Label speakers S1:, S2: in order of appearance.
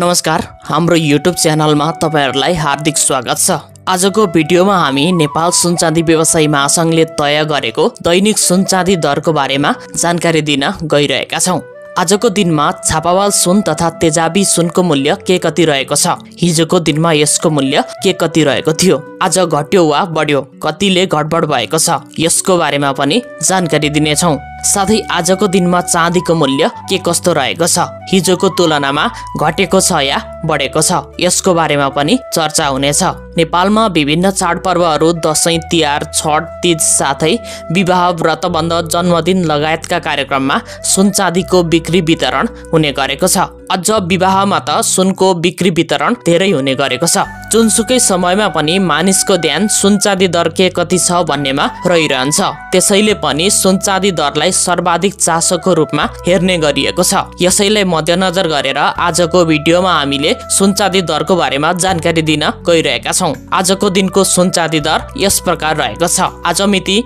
S1: नमस्कार, हाम्रो YouTube च्यानलमा तपाईहरुलाई हार्दिक स्वागत छ। आजको भिडियोमा हामी नेपाल सुन चाँदी व्यवसायी महासंघले तय गरेको दैनिक सुन चाँदी दरको बारेमा जानकारी दिन गइरहेका छौं। आजको दिनमा छापावाल सुन तथा तेजाबी सुनको मूल्य के कति रहेको छ? हिजोको दिनमा यसको मूल्य के कति रहेको थियो? आज घट्यो वा बढ्यो? कतिले घटबढ भएको छ? यसको बारेमा पनि जानकारी दिनेछौं। साथै आजको दिनमा चाँदीको मूल्य के कस्तो रहेको छ? हिजोको तुलनामा घटेको छ या बढेको छ? यसको बारेमा पनि चर्चा हुनेछ। नेपालमा विभिन्न चाडपर्वहरू दशैं, तिहार, छठ, तीज साथै विवाह, व्रतबन्ध, जन्मदिन लगायतका कार्यक्रममा सुन चाँदीको बिक्री वितरण हुने गरेको छ। अझ विवाहमा त सुनको बिक्री वितरण धेरै हुने गरेको छ। जुनसुकै समयमा पनि मानिसको ध्यान सुन चाँदी दर के कति छ भन्नेमा रहिरहन्छ। त्यसैले पनि सुन चाँदी दरलाई सर्वाधिक चासोको रूपमा हेर्ने गरिएको छ। यसैलाई मध्यनजर गरेर आजको भिडियोमा हामीले सुन चाँदी दरको बारेमा जानकारी दिन गइरहेका छौं। आजको दिनको सुन चाँदी दर यस प्रकार रहेको छ। आज मिति